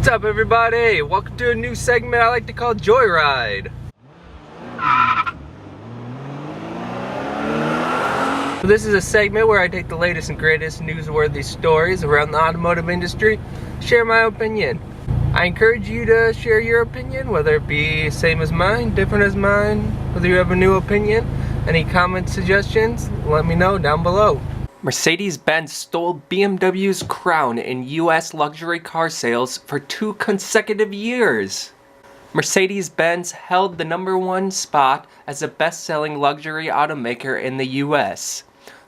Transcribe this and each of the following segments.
What's up, everybody? Welcome to a new segment I like to call JoyRide. So this is a segment where I take the latest and greatest newsworthy stories around the automotive industry, share my opinion. I encourage you to share your opinion, whether it be same as mine, different as mine, whether you have a new opinion. Any comments, suggestions, let me know down below. Mercedes-Benz stole BMW's crown in US luxury car sales for 2 consecutive years. Mercedes-Benz held the #1 spot as the best-selling luxury automaker in the US.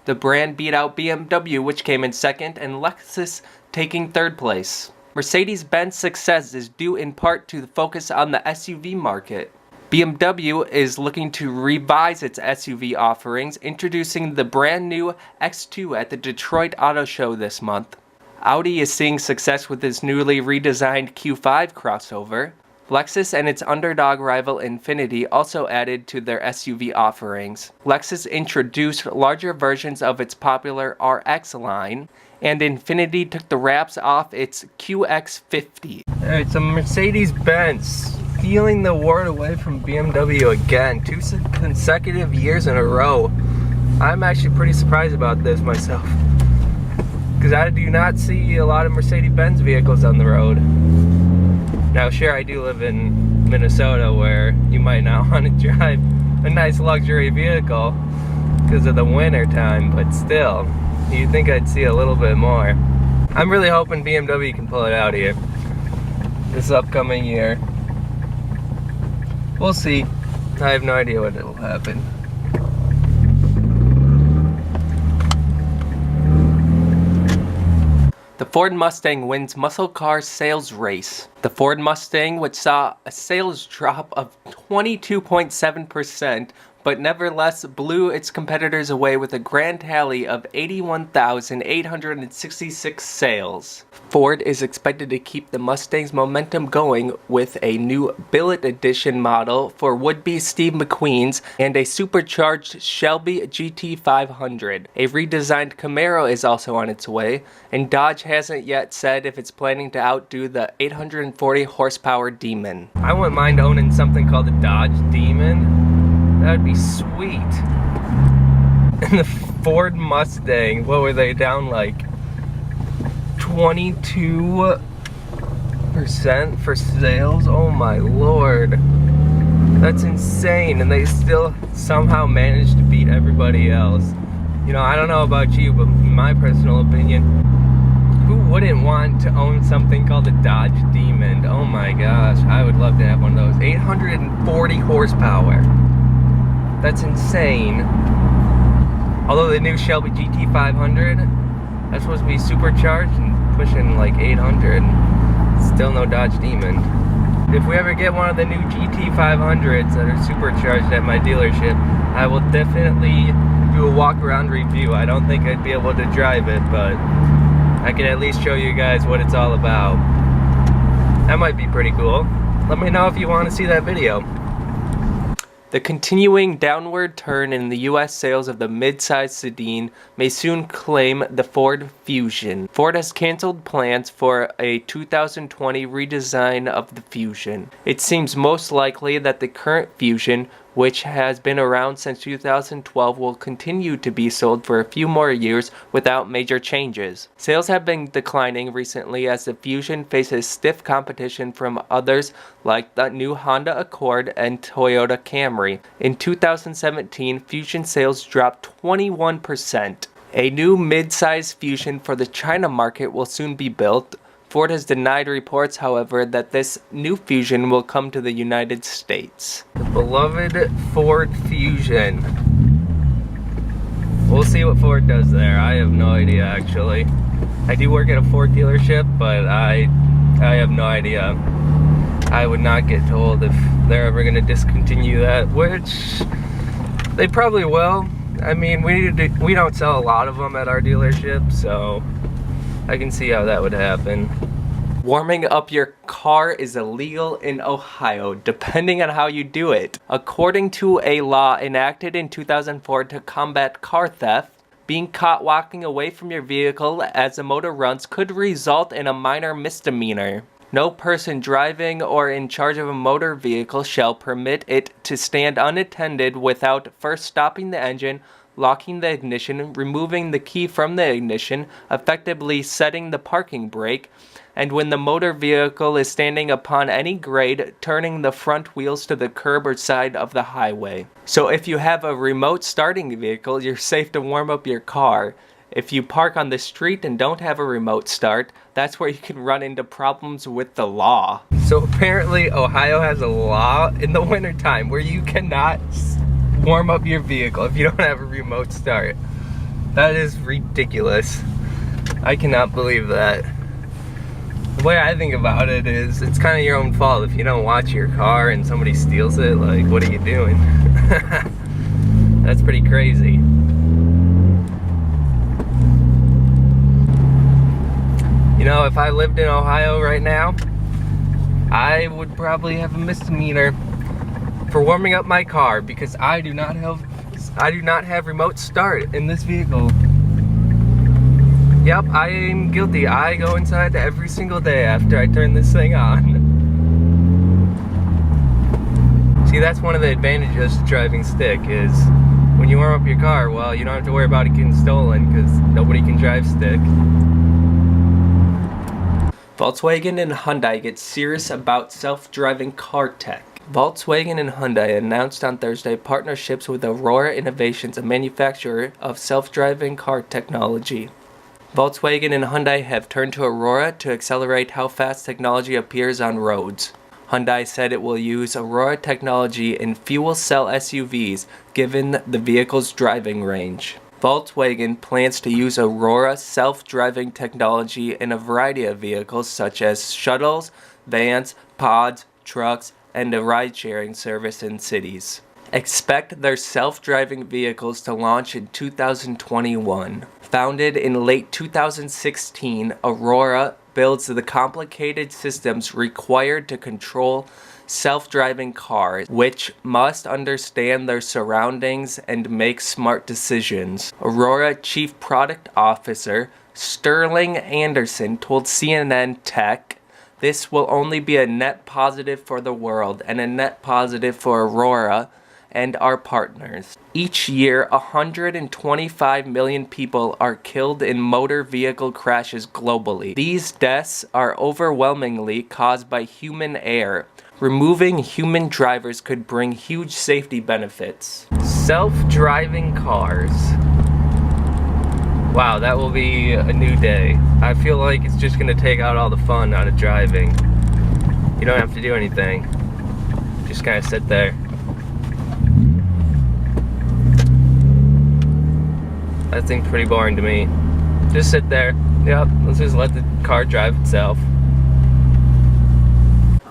The brand beat out BMW, which came in second, and Lexus taking third place. Mercedes-Benz's success is due in part to the focus on the SUV market. BMW is looking to revise its SUV offerings, introducing the brand new X2 at the Detroit Auto Show this month. Audi is seeing success with its newly redesigned Q5 crossover. Lexus and its underdog rival Infiniti also added to their SUV offerings. Lexus introduced larger versions of its popular RX line, and Infiniti took the wraps off its QX50. Alright, so Mercedes-Benz stealing the award away from BMW again, 2 consecutive years in a row. I'm actually pretty surprised about this myself, because I do not see a lot of Mercedes-Benz vehicles on the road. Now sure, I do live in Minnesota, where you might not want to drive a nice luxury vehicle because of the winter time, but still, you'd think I'd see a little bit more. I'm really hoping BMW can pull it out here this upcoming year. We'll see. I have no idea what will happen. The Ford Mustang wins muscle car sales race. The Ford Mustang, which saw a sales drop of 22.7%, but nevertheless blew its competitors away with a grand tally of 81,866 sales. Ford is expected to keep the Mustang's momentum going with a new billet edition model for would-be Steve McQueen's and a supercharged Shelby GT500. A redesigned Camaro is also on its way, and Dodge hasn't yet said if it's planning to outdo the 840 horsepower Demon. I wouldn't mind owning something called the Dodge Demon. That'd be sweet. And the Ford Mustang, what were they down like 22% for sales? Oh my lord. That's insane, and they still somehow managed to beat everybody else. You know, I don't know about you, but in my personal opinion, who wouldn't want to own something called the Dodge Demon? Oh my gosh, I would love to have one of those. 840 horsepower. That's insane. Although the new Shelby GT500, that's supposed to be supercharged and pushing like 800. Still no Dodge Demon. If we ever get one of the new GT500s that are supercharged at my dealership, I will definitely do a walk around review. I don't think I'd be able to drive it, but I can at least show you guys what it's all about. That might be pretty cool. Let me know if you want to see that video. The continuing downward turn in the US sales of the mid-size sedan may soon claim the Ford Fusion. Ford has canceled plans for a 2020 redesign of the Fusion. It seems most likely that the current Fusion, which has been around since 2012, will continue to be sold for a few more years without major changes. Sales have been declining recently as the Fusion faces stiff competition from others like the new Honda Accord and Toyota Camry. In 2017, Fusion sales dropped 21%. A new mid-size Fusion for the China market will soon be built. Ford has denied reports, however, that this new Fusion will come to the United States. The beloved Ford Fusion. We'll see what Ford does there. I have no idea, actually. I do work at a Ford dealership, but I have no idea. I would not get told if they're ever going to discontinue that, which they probably will. I mean, we don't sell a lot of them at our dealership, so I can see how that would happen. Warming up your car is illegal in Ohio, depending on how you do it. According to a law enacted in 2004 to combat car theft, being caught walking away from your vehicle as the motor runs could result in a minor misdemeanor. No person driving or in charge of a motor vehicle shall permit it to stand unattended without first stopping the engine, locking the ignition, removing the key from the ignition, effectively setting the parking brake, and when the motor vehicle is standing upon any grade, turning the front wheels to the curb or side of the highway. So if you have a remote starting vehicle, you're safe to warm up your car. If you park on the street and don't have a remote start, that's where you can run into problems with the law. So apparently Ohio has a law in the wintertime where you cannot warm up your vehicle if you don't have a remote start. That is ridiculous. I cannot believe that. The way I think about it is, it's kind of your own fault if you don't watch your car and somebody steals it. Like, what are you doing? That's pretty crazy. You know, if I lived in Ohio right now, I would probably have a misdemeanor for warming up my car because I do not have remote start in this vehicle. Yep, I am guilty. I go inside every single day after I turn this thing on. See, that's one of the advantages of driving stick is when you warm up your car, well, you don't have to worry about it getting stolen because nobody can drive stick. Volkswagen and Hyundai get serious about self-driving car tech. Volkswagen and Hyundai announced on Thursday partnerships with Aurora Innovations, a manufacturer of self-driving car technology. Volkswagen and Hyundai have turned to Aurora to accelerate how fast technology appears on roads. Hyundai said it will use Aurora technology in fuel cell SUVs given the vehicle's driving range. Volkswagen plans to use Aurora self-driving technology in a variety of vehicles such as shuttles, vans, pods, trucks, and a ride-sharing service in cities. Expect their self-driving vehicles to launch in 2021. Founded in late 2016, Aurora builds the complicated systems required to control self-driving cars, which must understand their surroundings and make smart decisions. Aurora Chief Product Officer Sterling Anderson told CNN Tech, "This will only be a net positive for the world and a net positive for Aurora and our partners. Each year, 125 million people are killed in motor vehicle crashes globally. These deaths are overwhelmingly caused by human error. Removing human drivers could bring huge safety benefits." Self-driving cars. Wow, that will be a new day. I feel like it's just gonna take out all the fun out of driving. You don't have to do anything. Just kind of sit there. That seems pretty boring to me. Just sit there. Yep, let's just let the car drive itself.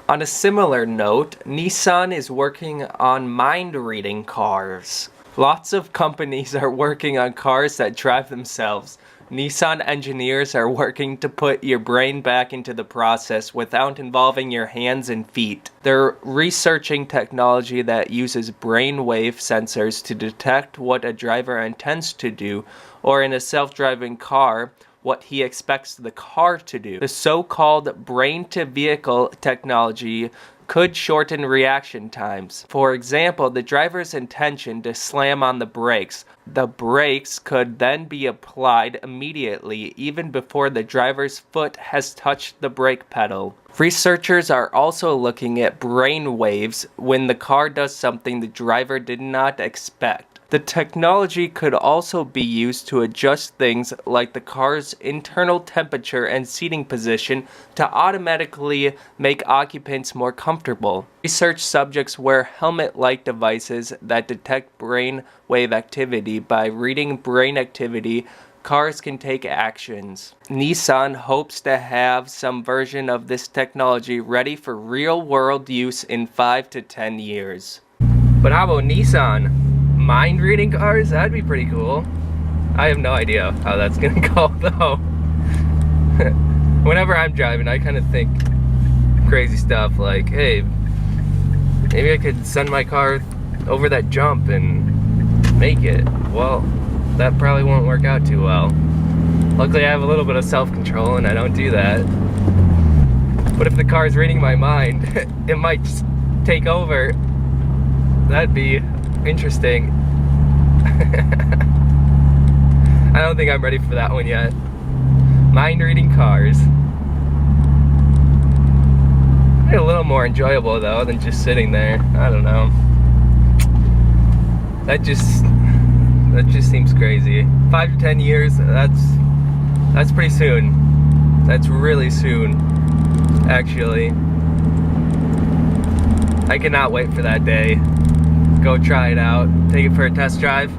On a similar note, Nissan is working on mind-reading cars. Lots of companies are working on cars that drive themselves. Nissan engineers are working to put your brain back into the process without involving your hands and feet. They're researching technology that uses brainwave sensors to detect what a driver intends to do, or in a self-driving car, what he expects the car to do. The so-called brain-to-vehicle technology could shorten reaction times. For example, the driver's intention to slam on the brakes. The brakes could then be applied immediately, even before the driver's foot has touched the brake pedal. Researchers are also looking at brain waves when the car does something the driver did not expect. The technology could also be used to adjust things like the car's internal temperature and seating position to automatically make occupants more comfortable. Research subjects wear helmet-like devices that detect brain wave activity. By reading brain activity, cars can take actions. Nissan hopes to have some version of this technology ready for real-world use in 5 to 10 years. But how about Nissan? Mind-reading cars? That'd be pretty cool. I have no idea how that's gonna go though. Whenever I'm driving, I kind of think crazy stuff like, hey, maybe I could send my car over that jump and make it. Well, that probably won't work out too well. Luckily I have a little bit of self-control and I don't do that. What if the car's reading my mind? It might just take over. That'd be interesting. I don't think I'm ready for that one yet. Mind reading cars. A little more enjoyable though than just sitting there. I don't know. That just seems crazy. 5 to 10 years, that's pretty soon. That's really soon, actually. I cannot wait for that day. Go try it out, take it for a test drive.